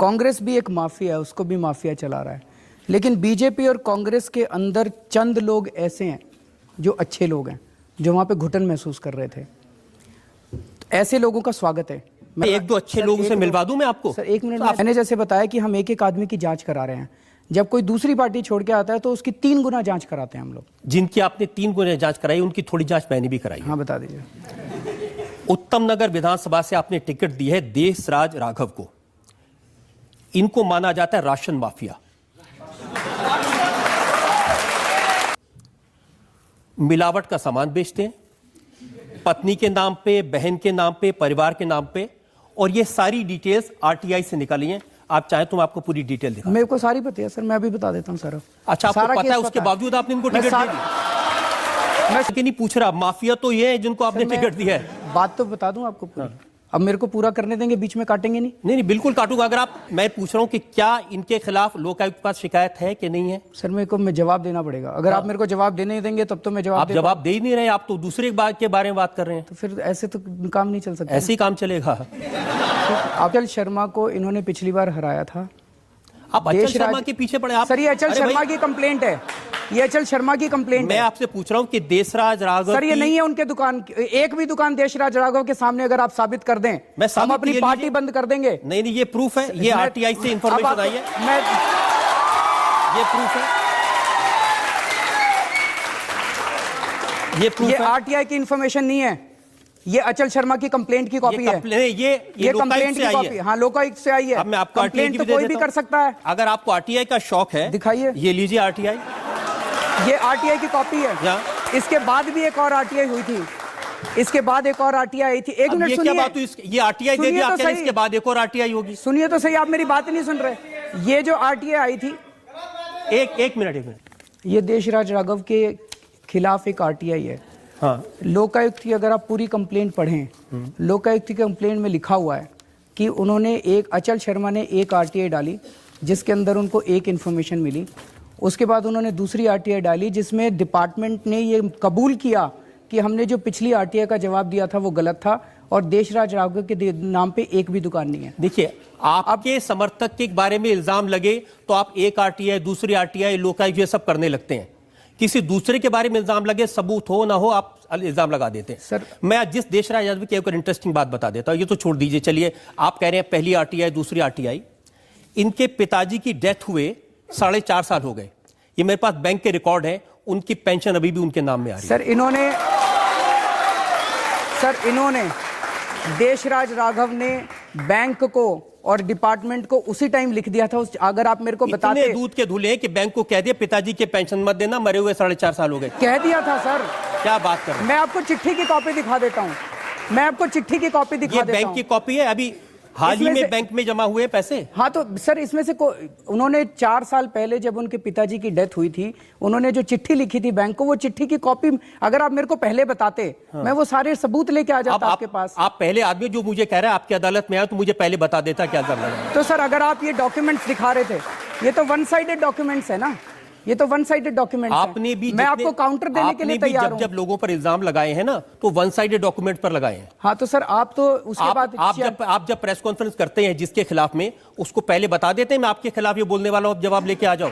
कांग्रेस भी एक माफिया है, उसको भी माफिया चला रहा है। लेकिन बीजेपी और कांग्रेस के अंदर चंद लोग ऐसे हैं जो अच्छे लोग हैं, जो वहाँ पे घुटन महसूस कर रहे थे। ऐसे लोगों का स्वागत है। मैं एक दो अच्छे लोगों से मिलवा दूं मैं आपको। सर एक मिनट, मैंने जैसे बताया कि हम एक एक आदमी की जांच करा रहे हैं। जब कोई दूसरी पार्टी छोड़ के आता है तो उसकी 3 गुना जांच कराते हैं हम लोग। जिनकी आपने 3 गुना जांच कराई उनकी थोड़ी जांच मैंने भी कराई। हाँ बता दीजिए। उत्तम नगर विधानसभा से आपने टिकट दी है देशराज राघव को। इनको माना जाता है राशन माफिया। मिलावट का सामान बेचते हैं, पत्नी के नाम पे, बहन के नाम पे, परिवार के नाम पे, और ये सारी डिटेल्स आरटीआई से निकाली हैं। आप चाहें तो मैं आपको पूरी डिटेल दिखा। मेरे को सारी पता है सर, मैं अभी बता देता हूँ सर। अच्छा, आपको पता है, उसके बावजूद आपने इनको टिकट दे दी? मैं नहीं पूछ रहा, माफिया तो ये है जिनको आपने टिकट दिया है। बात तो बता दूं आपको पूरी। अब मेरे को पूरा करने देंगे, बीच में काटेंगे नहीं? नहीं बिल्कुल काटूंगा। अगर आप, मैं पूछ रहा हूं कि क्या इनके खिलाफ लोकायुक्त के पास शिकायत है कि नहीं है? सर मेरे को जवाब देना पड़ेगा। अगर आप मेरे को जवाब देने देंगे तब तो मैं जवाब आप जवाब दे ही नहीं रहे, आप तो दूसरे बात के बारे में बात कर रहे हैं। तो फिर ऐसे तो काम नहीं चल सकता। ऐसे ही काम चलेगा। अचल शर्मा को इन्होंने पिछली बार हराया था। आप अचल शर्मा के पीछे पड़े आप? सर ये अचल शर्मा की कंप्लेंट है, ये अचल शर्मा की कंप्लेंट है। मैं आपसे पूछ रहा हूं कि देशराज राघव सर ये नहीं है उनके दुकान, एक भी दुकान देशराज राघव के सामने अगर आप साबित कर दें, हम अपनी पार्टी बंद कर देंगे। नहीं ये प्रूफ है, ये आरटीआई से इंफॉर्मेशन आई है। ये प्रूफ है, ये आरटीआई की इंफॉर्मेशन नहीं है, ये अचल शर्मा की कंप्लेंट की कॉपी है। ये कंप्लेंट की कॉपी, हाँ लोकायुक्त से आई है। अब मैं आपको कंप्लेंट तो कोई भी कर सकता है। अगर आपको आरटीआई का शौक है, दिखाइए। ये लीजिए आरटीआई, ये आरटीआई की कॉपी है। इसके बाद भी एक और आरटीआई हुई थी, इसके बाद एक और आरटीआई आई थी। एक मिनट सुनिए। क्या बात हुई? ये आरटीआई दे दी आपने, इसके बाद एक और आरटीआई होगी। सुनिए तो सही, आप मेरी बात नहीं सुन रहे। ये जो आरटीआई आई थी, एक मिनट, ये देशराज राघव के खिलाफ एक आरटीआई है। हाँ। लोकायुक्त की अगर आप पूरी कंप्लेंट पढ़ें, लोकायुक्त की कंप्लेंट में लिखा हुआ है कि उन्होंने अचल शर्मा ने एक आरटीआई डाली जिसके अंदर उनको एक इन्फॉर्मेशन मिली। उसके बाद उन्होंने दूसरी आरटीआई डाली जिसमें डिपार्टमेंट ने ये कबूल किया कि हमने जो पिछली आरटीआई का जवाब दिया था वो गलत था और देशराज राघव के नाम पे एक भी दुकान नहीं है। देखिए, आपके समर्थक के बारे में इल्जाम लगे तो आप एक आरटीआई, दूसरी आरटीआई, लोकायुक्त ये सब करने लगते हैं। किसी दूसरे के बारे में इल्जाम लगे, सबूत हो ना हो, आप इल्जाम लगा देते हैं। सर मैं जिस देशराज यादव की एक इंटरेस्टिंग बात बता देता हूं, ये तो छोड़ दीजिए। चलिए, आप कह रहे हैं पहली आरटीआई, दूसरी आरटीआई। इनके पिताजी की डेथ हुए 4.5 साल हो गए। ये मेरे पास बैंक के रिकॉर्ड है, उनकी पेंशन अभी भी उनके नाम में आ रही है। सर इन्होंने देशराज राघव ने बैंक को और डिपार्टमेंट को उसी टाइम लिख दिया था। अगर आप मेरे को बताते, इतने दूध के धुले कि बैंक को कह दिया पिताजी के पेंशन मत देना, मरे हुए 4.5 साल हो गए। कह दिया था सर। क्या बात कर रहे हैं? मैं आपको चिट्ठी की कॉपी दिखा देता हूं, मैं आपको चिट्ठी की कॉपी दिखा देता हूं। बैंक की कॉपी है, अभी हाल ही में बैंक में जमा हुए पैसे। हाँ तो सर इसमें से उन्होंने 4 साल पहले जब उनके पिताजी की डेथ हुई थी, उन्होंने जो चिट्ठी लिखी थी बैंक को, वो चिट्ठी की कॉपी अगर आप मेरे को पहले बताते, मैं वो सारे सबूत लेके आ जाता आपके पास। आप पहले आदमी जो मुझे कह रहा है आपकी अदालत में आया तो मुझे पहले बता देता क्या जरूरत है। तो सर अगर आप ये डॉक्यूमेंट्स दिखा रहे थे, ये तो वन साइडेड डॉक्यूमेंट्स है ना, ये तो वन साइडेड डॉक्यूमेंट आपने भी, मैं आपको काउंटर देने के लिए तैयार हूं। जब लोगों पर इल्जाम लगाए हैं ना, तो वन साइडेड डॉक्यूमेंट पर लगाए हैं। हाँ तो सर आप तो उसके बाद आप जब प्रेस कॉन्फ्रेंस करते हैं जिसके खिलाफ में, उसको पहले बता देते हैं मैं आपके खिलाफ ये बोलने वाला हूं, अब जवाब लेके आ जाओ।